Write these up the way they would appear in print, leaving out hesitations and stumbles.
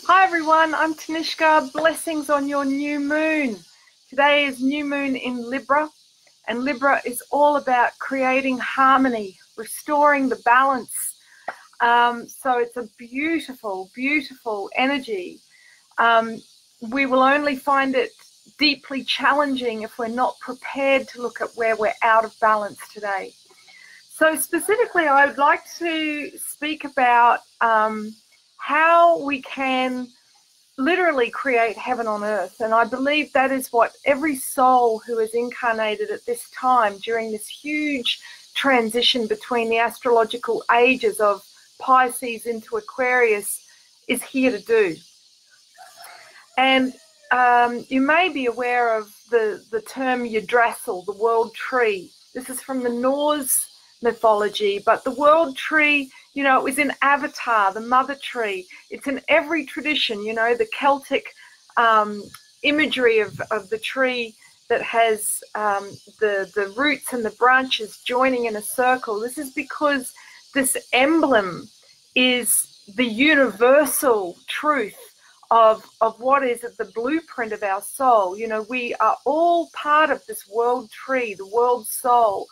Hi everyone, I'm Tanishka. Blessings on your new moon. Today is new moon in Libra, and Libra is all about creating harmony, restoring the balance. So it's a beautiful, beautiful energy. We will only find it deeply challenging if we're not prepared to look at where we're out of balance today. So specifically, I would like to speak about how we can literally create heaven on earth. And I believe that is what every soul who is incarnated at this time during this huge transition between the astrological ages of Pisces into Aquarius is here to do. And you may be aware of the term Yggdrasil, the world tree. This is from the Norse mythology, but the world tree, you know, it was in Avatar, the mother tree. It's in every tradition, you know, the Celtic imagery of the tree that has the roots and the branches joining in a circle. This is because this emblem is the universal truth of what is the blueprint of our soul. You know, we are all part of this world tree, the world soul.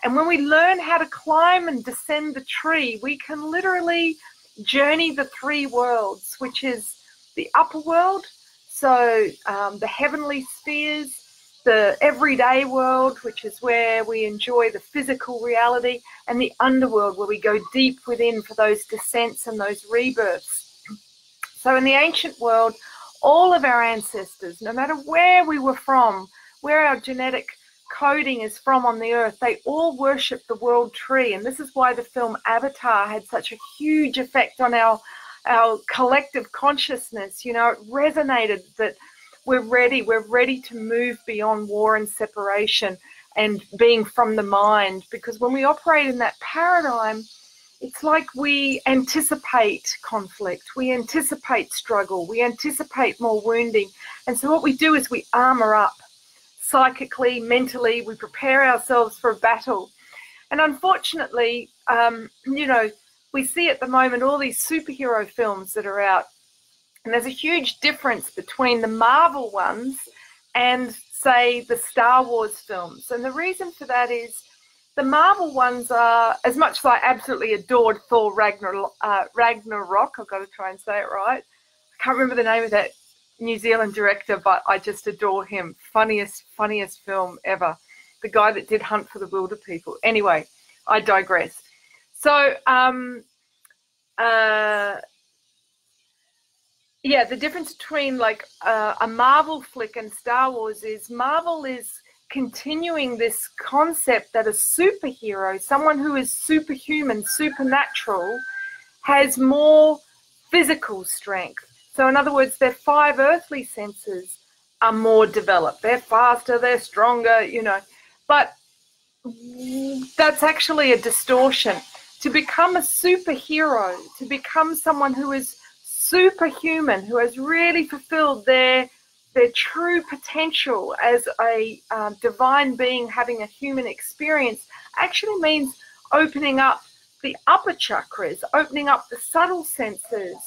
And when we learn how to climb and descend the tree, we can literally journey the three worlds, which is the upper world, so the heavenly spheres, the everyday world, which is where we enjoy the physical reality, and the underworld, where we go deep within for those descents and those rebirths. So in the ancient world, all of our ancestors, no matter where we were from, where our genetic coding is from on the earth, they all worship the world tree. And this is why the film Avatar had such a huge effect on our collective consciousness. You know, it resonated that we're ready to move beyond war and separation and being from the mind, because when we operate in that paradigm, it's like we anticipate conflict, we anticipate struggle, we anticipate more wounding. And so what we do is we armor up psychically, mentally, we prepare ourselves for a battle. And unfortunately, you know, we see at the moment all these superhero films that are out, and there's a huge difference between the Marvel ones and, say, the Star Wars films. And the reason for that is the Marvel ones are, as much as I absolutely adored Thor Ragnarok, I've got to try and say it right. I can't remember the name of that New Zealand director, but I just adore him. Funniest film ever. The guy that did Hunt for the Wilder People. Anyway, I digress. So, yeah, the difference between like a Marvel flick and Star Wars is Marvel is continuing this concept that a superhero, someone who is superhuman, supernatural, has more physical strength. So in other words, their five earthly senses are more developed. They're faster, they're stronger, you know. But that's actually a distortion. To become a superhero, to become someone who is superhuman, who has really fulfilled their true potential as a divine being having a human experience, actually means opening up the upper chakras, opening up the subtle senses,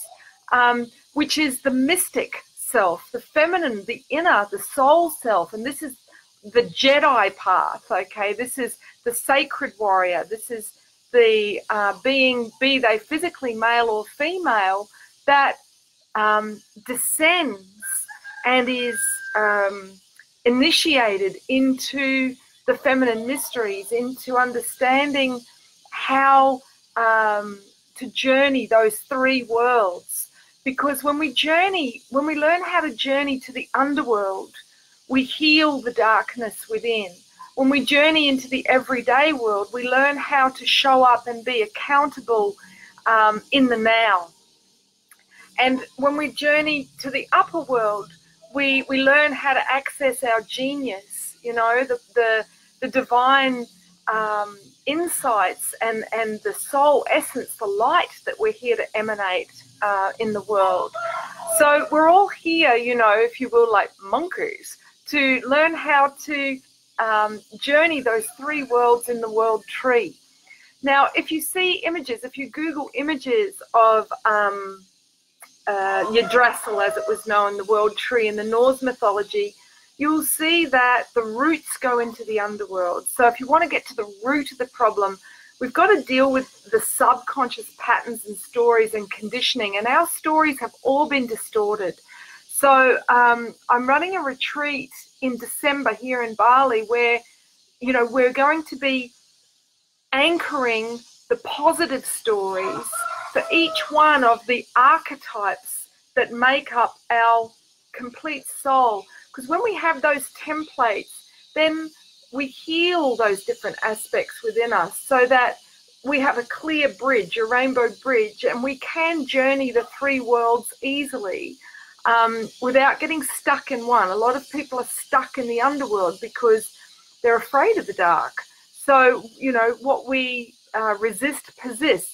which is the mystic self, the feminine, the inner, the soul self. And this is the Jedi path, okay? This is the sacred warrior. This is the being, be they physically male or female, that descends and is initiated into the feminine mysteries, into understanding how to journey those three worlds. Because when we learn how to journey to the underworld, we heal the darkness within. When we journey into the everyday world, we learn how to show up and be accountable in the now. And when we journey to the upper world, we learn how to access our genius, you know, the divine insights and the soul essence, the light that we're here to emanate in the world. So we're all here, you know, if you will, like monkeys, to learn how to journey those three worlds in the world tree. Now, if you see images, if you Google images of Yggdrasil, as it was known, the world tree in the Norse mythology, you'll see that the roots go into the underworld. So if you want to get to the root of the problem, we've got to deal with the subconscious patterns and stories and conditioning, and our stories have all been distorted. So I'm running a retreat in December here in Bali where, you know, we're going to be anchoring the positive stories for each one of the archetypes that make up our complete soul. Because when we have those templates, then we heal those different aspects within us so that we have a clear bridge, a rainbow bridge, and we can journey the three worlds easily without getting stuck in one. A lot of people are stuck in the underworld because they're afraid of the dark. So, you know, what we resist persists.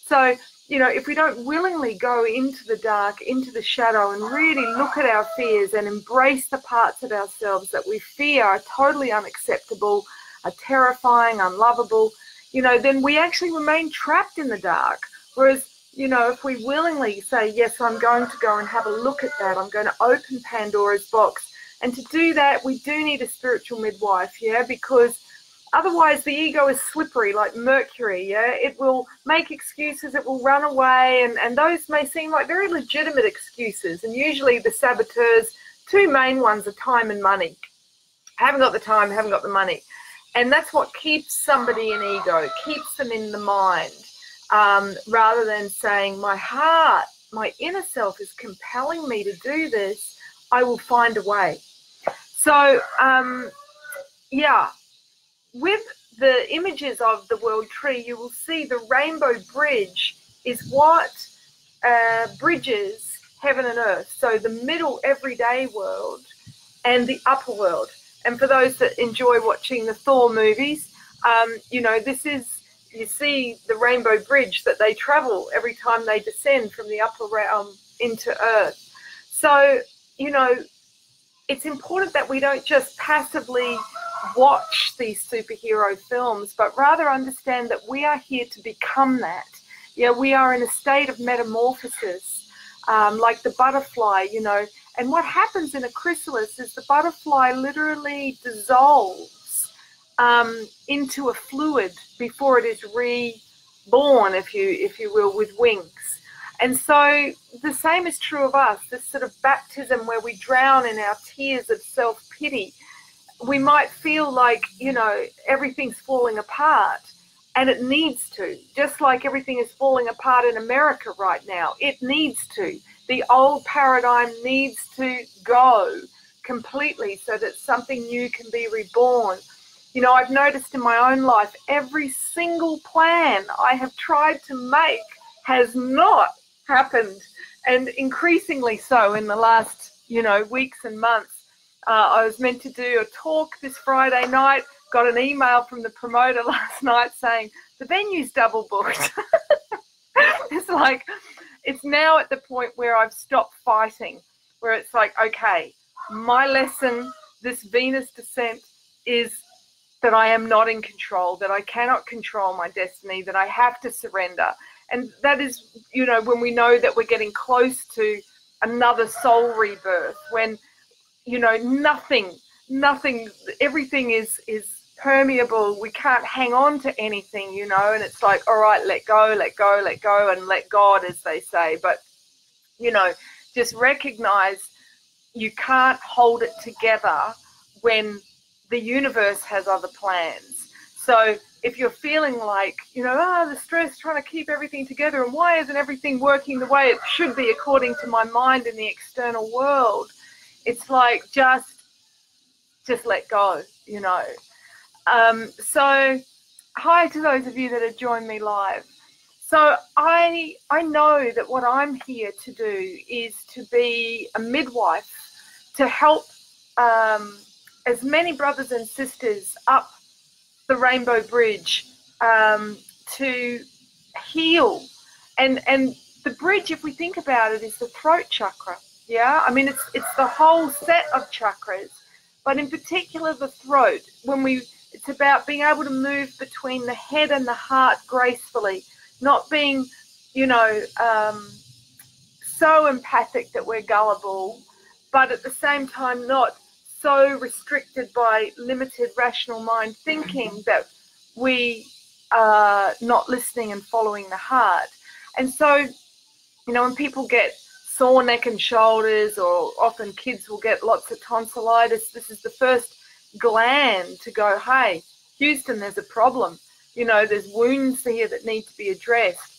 So, you know, if we don't willingly go into the dark, into the shadow, and really look at our fears and embrace the parts of ourselves that we fear are totally unacceptable, are terrifying, unlovable, you know, then we actually remain trapped in the dark. Whereas, you know, if we willingly say, yes, I'm going to go and have a look at that, I'm going to open Pandora's box. And to do that, we do need a spiritual midwife, yeah, because otherwise the ego is slippery like mercury, yeah. It will make excuses, it will run away, and those may seem like very legitimate excuses. And usually the saboteurs, two main ones are time and money. Haven't got the time, haven't got the money. And that's what keeps somebody in ego, keeps them in the mind, rather than saying, my heart, my inner self is compelling me to do this, I will find a way. So, yeah, with the images of the world tree, you will see the rainbow bridge is what bridges heaven and earth. So the middle everyday world and the upper world. And for those that enjoy watching the Thor movies, you know, this is, you see the rainbow bridge that they travel every time they descend from the upper realm into earth. So, you know, it's important that we don't just passively watch these superhero films, but rather understand that we are here to become that. Yeah, we are in a state of metamorphosis, like the butterfly, you know. And what happens in a chrysalis is the butterfly literally dissolves into a fluid before it is reborn, if you will, with wings. And so the same is true of us, this sort of baptism where we drown in our tears of self-pity. We might feel like, you know, everything's falling apart, and it needs to. Just like everything is falling apart in America right now, it needs to. The old paradigm needs to go completely so that something new can be reborn. You know, I've noticed in my own life, every single plan I have tried to make has not happened, and increasingly so in the last, you know, weeks and months. I was meant to do a talk this Friday night, got an email from the promoter last night saying the venue's double booked. It's like, it's now at the point where I've stopped fighting, where it's like, okay, my lesson, this Venus descent, is that I am not in control, that I cannot control my destiny, that I have to surrender. And that is, you know, when we know that we're getting close to another soul rebirth, when, you know, nothing, everything is permeable. We can't hang on to anything, you know, and it's like, all right, let go, and let God, as they say. But, you know, just recognize you can't hold it together when the universe has other plans. So if you're feeling like, you know, the stress, trying to keep everything together, and why isn't everything working the way it should be according to my mind in the external world, it's like, just let go, you know. So hi to those of you that have joined me live. So I know that what I'm here to do is to be a midwife, to help as many brothers and sisters up the rainbow bridge, to heal. And the bridge, if we think about it, is the throat chakra. Yeah, I mean, it's the whole set of chakras, but in particular the throat. It's about being able to move between the head and the heart gracefully, not being, you know, so empathic that we're gullible, but at the same time not so restricted by limited rational mind thinking that we are not listening and following the heart. And so, you know, when people get sore neck and shoulders, or often kids will get lots of tonsillitis, this is the first gland to go, hey, Houston, there's a problem. You know, there's wounds here that need to be addressed.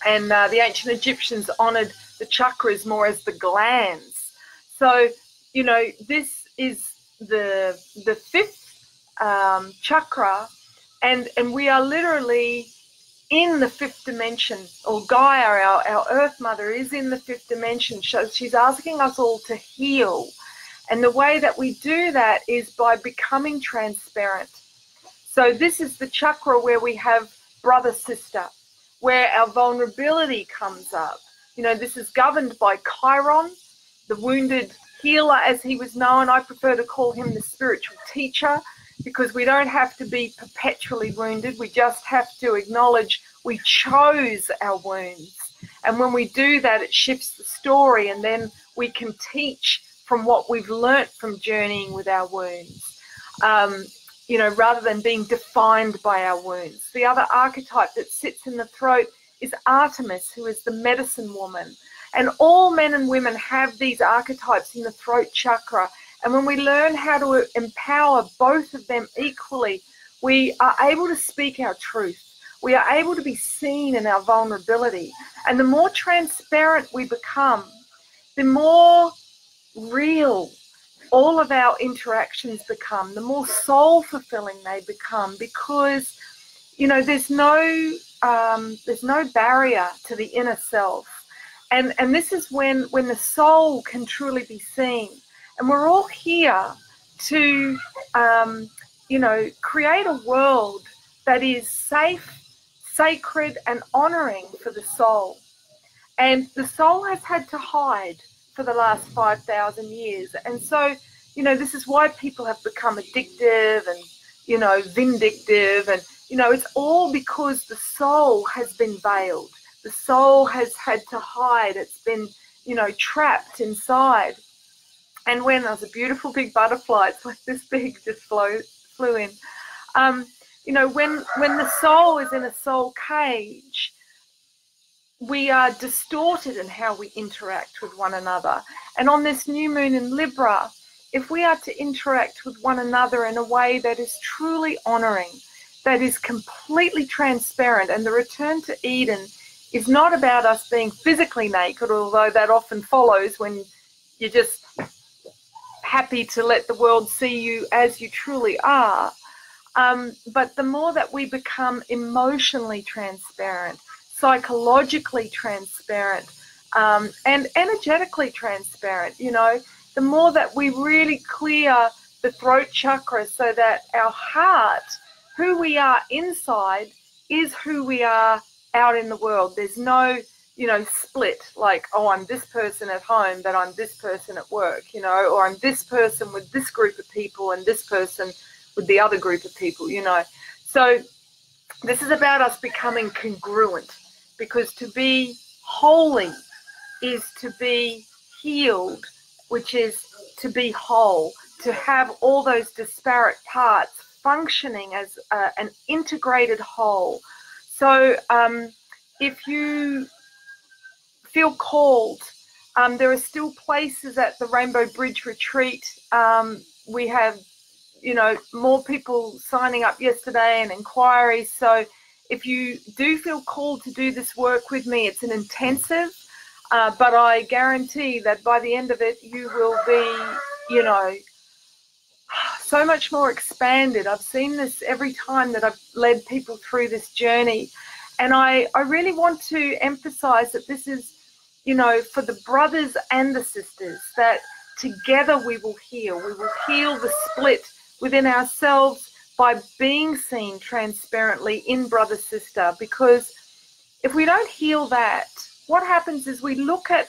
And the ancient Egyptians honored the chakras more as the glands. So, you know, this is the fifth chakra, and we are literally in the fifth dimension, or Gaia, our Earth Mother, is in the fifth dimension. So she's asking us all to heal. And the way that we do that is by becoming transparent. So this is the chakra where we have brother, sister, where our vulnerability comes up. You know, this is governed by Chiron, the wounded healer, as he was known. I prefer to call him the spiritual teacher, because we don't have to be perpetually wounded. We just have to acknowledge we chose our wounds. And when we do that, it shifts the story, and then we can teach from what we've learnt from journeying with our wounds, you know, rather than being defined by our wounds. The other archetype that sits in the throat is Artemis, who is the medicine woman. And all men and women have these archetypes in the throat chakra. And when we learn how to empower both of them equally, we are able to speak our truth. We are able to be seen in our vulnerability. And the more transparent we become, the more real all of our interactions become, the more soul-fulfilling they become, because, you know, there's no barrier to the inner self. And this is when the soul can truly be seen. And we're all here to, you know, create a world that is safe, sacred, and honoring for the soul. And the soul has had to hide for the last 5,000 years. And so, you know, this is why people have become addictive and, you know, vindictive. And, you know, it's all because the soul has been veiled. The soul has had to hide. It's been, you know, trapped inside. And when there's a beautiful big butterfly, it's like this big, just flew in. You know, when the soul is in a soul cage, we are distorted in how we interact with one another. And on this new moon in Libra, if we are to interact with one another in a way that is truly honoring, that is completely transparent, and the return to Eden is not about us being physically naked, although that often follows when you're just happy to let the world see you as you truly are. But the more that we become emotionally transparent, psychologically transparent, and energetically transparent, you know, the more that we really clear the throat chakra so that our heart, who we are inside, is who we are out in the world. There's no, you know, split, like, oh, I'm this person at home, but I'm this person at work, you know, or I'm this person with this group of people and this person with the other group of people, you know. So this is about us becoming congruent, because to be holy is to be healed, which is to be whole, to have all those disparate parts functioning as an integrated whole. So if you feel called, there are still places at the Rainbow Bridge Retreat. We have, you know, more people signing up yesterday and inquiries. So if you do feel called to do this work with me, it's an intensive, but I guarantee that by the end of it, you will be, you know, so much more expanded. I've seen this every time that I've led people through this journey. And I really want to emphasize that this is, you know, for the brothers and the sisters, that together we will heal. We will heal the split within ourselves by being seen transparently in brother-sister. Because if we don't heal that, what happens is we look at,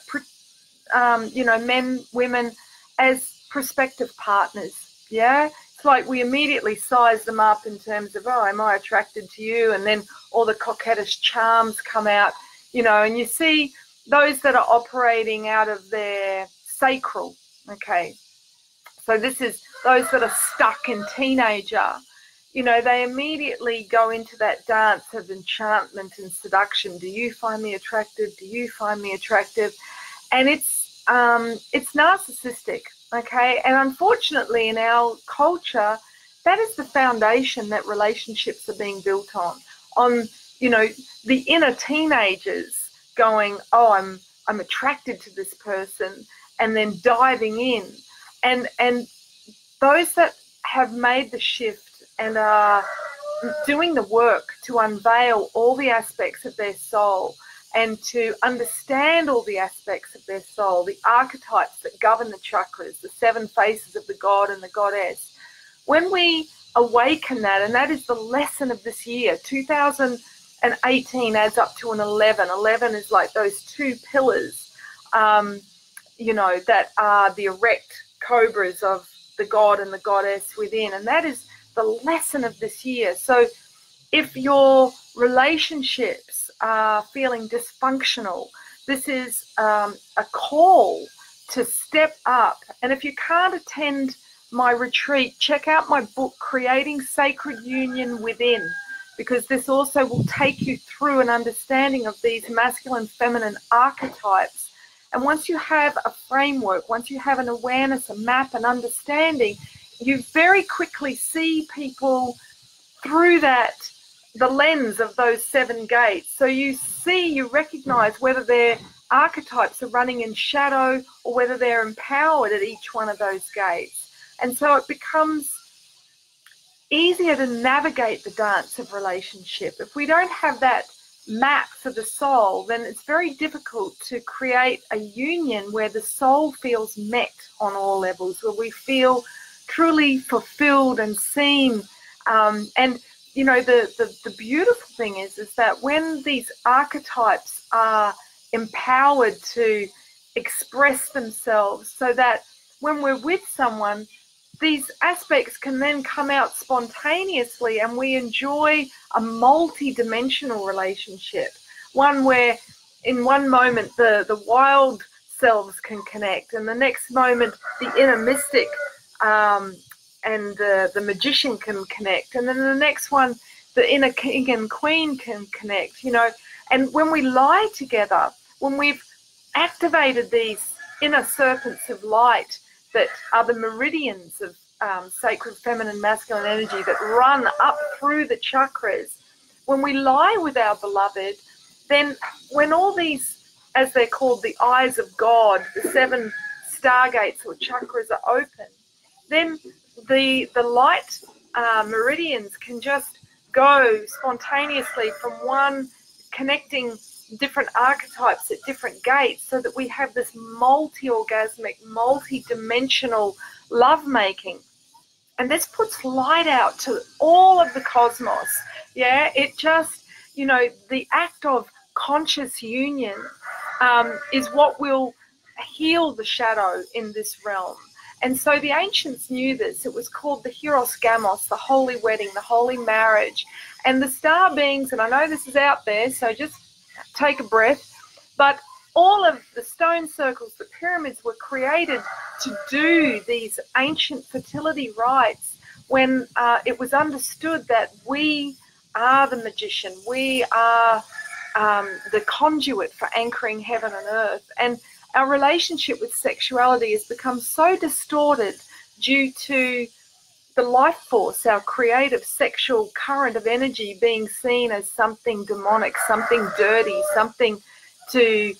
you know, men, women as prospective partners. Yeah, it's like we immediately size them up in terms of, oh, am I attracted to you? And then all the coquettish charms come out, you know, and you see those that are operating out of their sacral, okay? So this is those that are stuck in teenager. You know, they immediately go into that dance of enchantment and seduction. Do you find me attractive? Do you find me attractive? And it's narcissistic, okay? And unfortunately, in our culture, that is the foundation that relationships are being built on, you know, the inner teenagers going, oh, I'm attracted to this person, and then diving in. And those that have made the shift and are doing the work to unveil all the aspects of their soul and to understand all the aspects of their soul, the archetypes that govern the chakras, the 7 faces of the god and the goddess, when we awaken that, and that is the lesson of this year, 2018 adds up to an 11. 11 is like those 2 pillars, you know, that are the erect cobras of the god and the goddess within, and that is the lesson of this year. So if your relationships are feeling dysfunctional, this is a call to step up. And if you can't attend my retreat, check out my book, Creating Sacred Union Within, because this also will take you through an understanding of these masculine, feminine archetypes. And once you have a framework, once you have an awareness, a map, an understanding, you very quickly see people through the lens of those 7 gates. So you recognize whether their archetypes are running in shadow or whether they're empowered at each one of those gates. And so it becomes easier to navigate the dance of relationship. If we don't have that map for the soul, then it's very difficult to create a union where the soul feels met on all levels, where we feel truly fulfilled and seen. And you know, the beautiful thing is that when these archetypes are empowered to express themselves, so that when we're with someone, these aspects can then come out spontaneously, and we enjoy a multi-dimensional relationship, one where in one moment the wild selves can connect, and the next moment the inner mystic and the magician can connect, and then the next one the inner king and queen can connect, you know. And when we lie together, when we've activated these inner serpents of light that are the meridians of sacred feminine masculine energy that run up through the chakras, when we lie with our beloved, then when all these, as they're called, the eyes of God, the 7 stargates or chakras are open, then the light meridians can just go spontaneously from one, connecting different archetypes at different gates, so that we have this multi-orgasmic, multi-dimensional lovemaking. And this puts light out to all of the cosmos. Yeah, it just, you know, the act of conscious union is what will heal the shadow in this realm. And so the ancients knew this. It was called the Hieros Gamos, the holy wedding, the holy marriage. And the star beings, and I know this is out there, so just take a breath, but all of the stone circles, the pyramids were created to do these ancient fertility rites when it was understood that we are the magician, we are the conduit for anchoring heaven and earth. And our relationship with sexuality has become so distorted due to the life force, our creative sexual current of energy, being seen as something demonic, something dirty, something to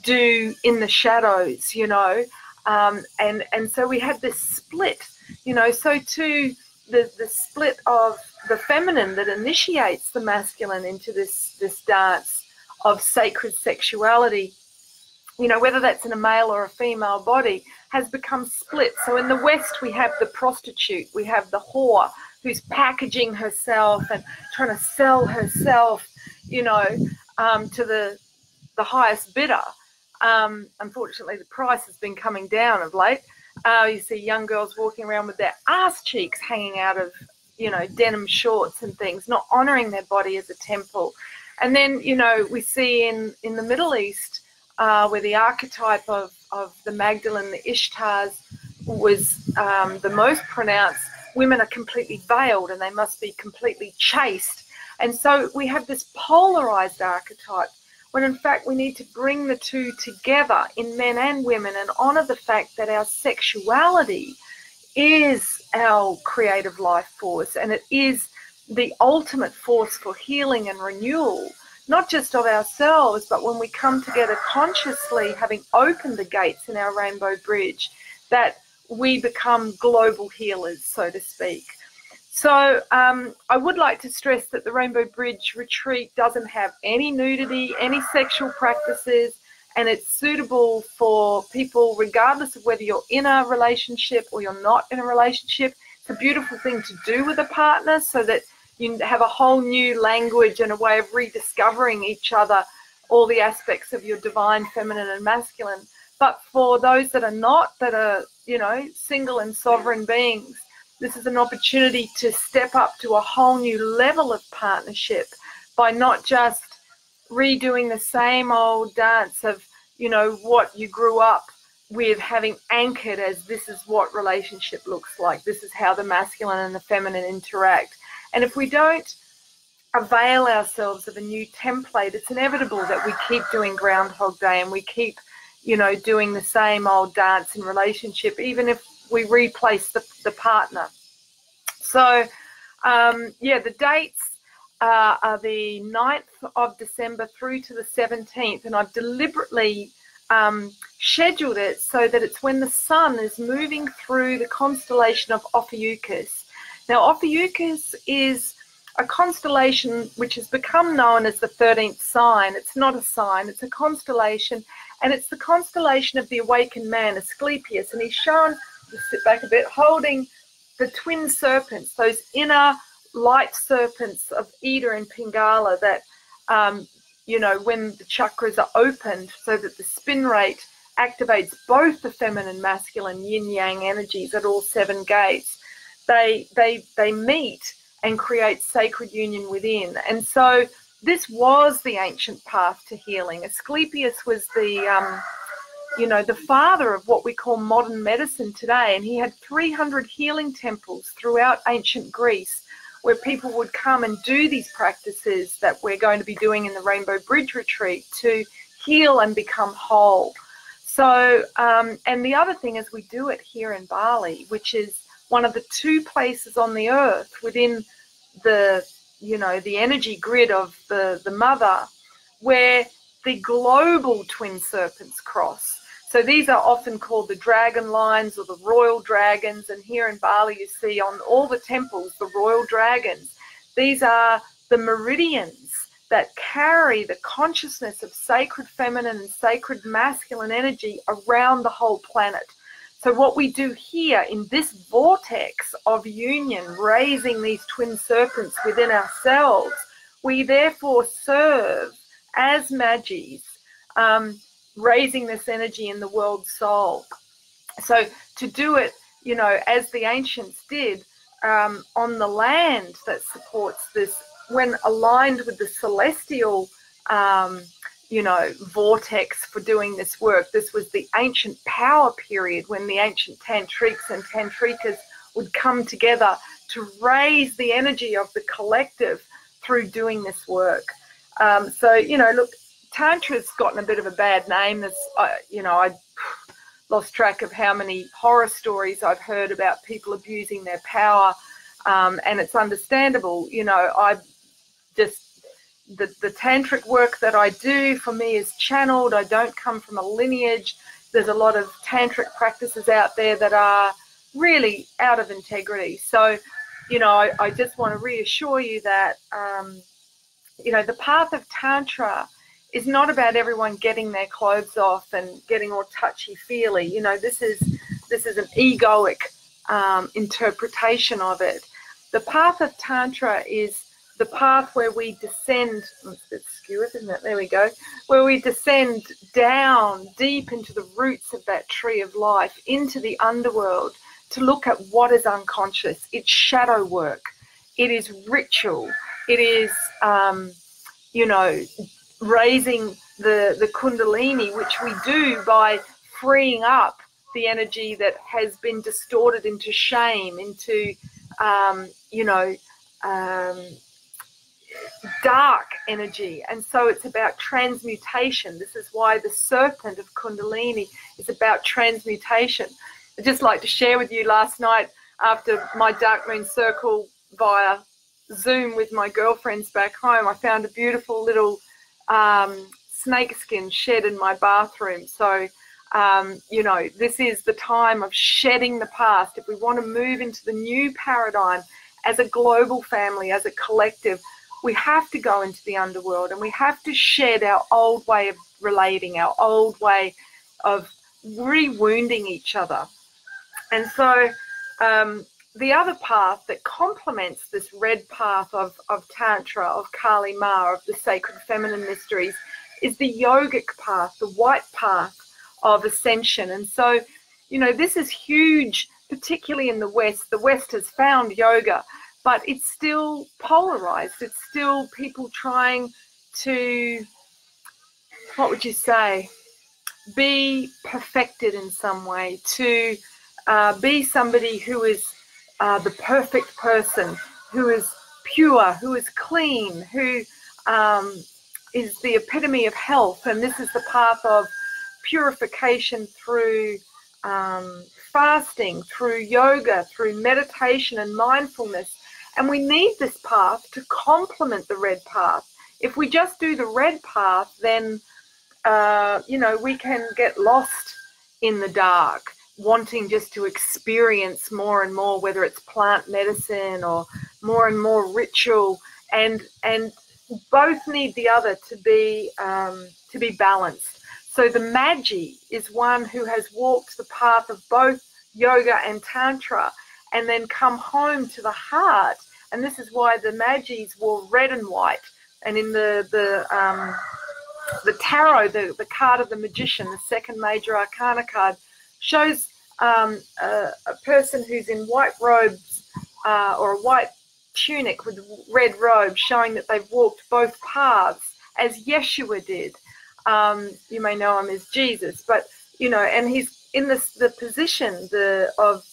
do in the shadows, you know. And so we have this split, you know. So too, the split of the feminine that initiates the masculine into this dance of sacred sexuality, you know, whether that's in a male or a female body, has become split. So in the West, we have the prostitute, we have the whore who's packaging herself and trying to sell herself, you know, to the highest bidder. Unfortunately, the price has been coming down of late. You see young girls walking around with their ass cheeks hanging out of, you know, denim shorts and things, not honoring their body as a temple. And then, you know, we see in the Middle East, where the archetype of the Magdalene, the Ishtars, was the most pronounced, women are completely veiled and they must be completely chaste. And so we have this polarized archetype, when in fact we need to bring the two together in men and women and honor the fact that our sexuality is our creative life force, and it is the ultimate force for healing and renewal, not just of ourselves, but when we come together consciously, having opened the gates in our rainbow bridge, that we become global healers, so to speak. So I would like to stress that the Rainbow Bridge retreat doesn't have any nudity, any sexual practices, and it's suitable for people regardless of whether you're in a relationship or you're not in a relationship. It's a beautiful thing to do with a partner so that you have a whole new language and a way of rediscovering each other, all the aspects of your divine feminine and masculine. But for those that are not, that are, you know, single and sovereign beings, this is an opportunity to step up to a whole new level of partnership by not just redoing the same old dance of, you know, what you grew up with having anchored as this is what relationship looks like. This is how the masculine and the feminine interact. And if we don't avail ourselves of a new template, it's inevitable that we keep doing Groundhog Day and we keep, you know, doing the same old dance in relationship, even if we replace the partner. So, yeah, the dates are the 9th of December through to the 17th, and I've deliberately scheduled it so that it's when the sun is moving through the constellation of Ophiuchus. Now, Ophiuchus is a constellation which has become known as the 13th sign. It's not a sign, it's a constellation, and it's the constellation of the awakened man, Asclepius, and he's shown, just sit back a bit, holding the twin serpents, those inner light serpents of Ida and Pingala that, you know, when the chakras are opened so that the spin rate activates both the feminine and masculine yin-yang energies at all 7 gates, they meet and create sacred union within. And so this was the ancient path to healing. Asclepius was the, you know, the father of what we call modern medicine today, and he had 300 healing temples throughout ancient Greece where people would come and do these practices that we're going to be doing in the Rainbow Bridge retreat to heal and become whole. So, and the other thing is we do it here in Bali, which is one of the 2 places on the earth within the, you know, the energy grid of the mother, where the global twin serpents cross. So these are often called the dragon lines or the royal dragons, and here in Bali you see on all the temples the royal dragons. These are the meridians that carry the consciousness of sacred feminine and sacred masculine energy around the whole planet. So what we do here in this vortex of union, raising these twin serpents within ourselves, we therefore serve as Magis, raising this energy in the world soul. So to do it, you know, as the ancients did, on the land that supports this, when aligned with the celestial, you know, vortex for doing this work. This was the ancient power period when the ancient tantrics and tantrikas would come together to raise the energy of the collective through doing this work. So, you know, look, Tantra's gotten a bit of a bad name. That's, you know, I lost track of how many horror stories I've heard about people abusing their power, and it's understandable. You know, I just, the tantric work that I do for me is channeled. I don't come from a lineage. There's a lot of tantric practices out there that are really out of integrity. So, you know, I just want to reassure you that, you know, the path of Tantra is not about everyone getting their clothes off and getting all touchy-feely. You know, this is an egoic interpretation of it. The path of Tantra is the path where we descend, it's a bit skewered, isn't it? There we go. Where we descend down deep into the roots of that tree of life, into the underworld, to look at what is unconscious. It's shadow work. It is ritual. It is, you know, raising the Kundalini, which we do by freeing up the energy that has been distorted into shame, into, dark energy. And so it's about transmutation. This is why the serpent of Kundalini is about transmutation. I'd just like to share with you, last night after my dark moon circle via Zoom with my girlfriends back home, I found a beautiful little snakeskin shed in my bathroom. So this is the time of shedding the past. If we want to move into the new paradigm as a global family, as a collective, we have to go into the underworld, and we have to shed our old way of relating, our old way of rewounding each other. And so the other path that complements this red path of Tantra, of Kali Ma, of the sacred feminine mysteries, is the yogic path, the white path of ascension. And so, this is huge, particularly in the West. The West has found yoga, but it's still polarized. It's still people trying to, what would you say, be perfected in some way, to be somebody who is the perfect person, who is pure, who is clean, who is the epitome of health. And this is the path of purification through fasting, through yoga, through meditation and mindfulness. And we need this path to complement the red path. If we just do the red path, then, we can get lost in the dark, wanting just to experience more and more, whether it's plant medicine or more and more ritual, and both need the other to be balanced. So the Magi is one who has walked the path of both yoga and Tantra, and then come home to the heart. And this is why the Magis wore red and white. And in the tarot, the card of the magician, the second major arcana card, shows a person who's in white robes or a white tunic with red robes, showing that they've walked both paths, as Yeshua did. You may know him as Jesus, but and he's in the position of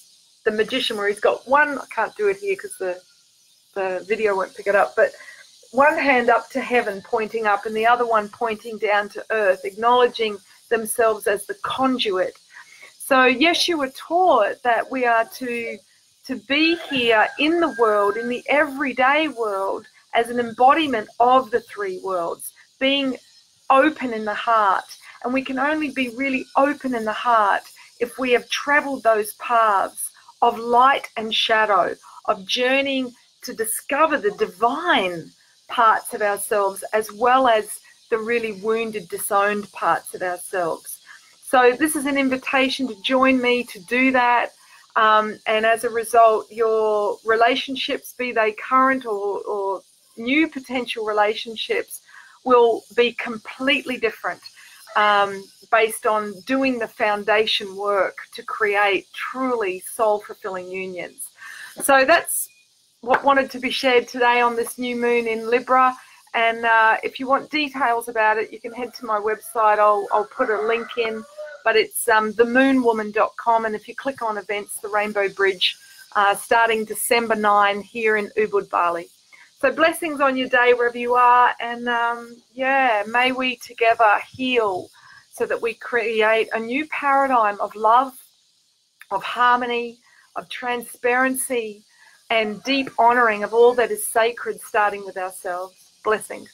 the magician, where he's got one, I can't do it here because the video won't pick it up, but one hand up to heaven pointing up and the other one pointing down to earth, acknowledging themselves as the conduit. So Yeshua taught that we are to be here in the world, in the everyday world, as an embodiment of the three worlds, being open in the heart. And we can only be really open in the heart if we have traveled those paths of light and shadow, of journeying to discover the divine parts of ourselves, as well as the really wounded, disowned parts of ourselves. So this is an invitation to join me to do that. And as a result, your relationships, be they current or new potential relationships, will be completely different, based on doing the foundation work to create truly soul-fulfilling unions. So that's what wanted to be shared today on this new moon in Libra. And if you want details about it, you can head to my website. I'll put a link in, but it's themoonwoman.com. And if you click on events, the Rainbow Bridge, starting December 9 here in Ubud, Bali. So blessings on your day wherever you are. And may we together heal so that we create a new paradigm of love, of harmony, of transparency, and deep honoring of all that is sacred, starting with ourselves. Blessings.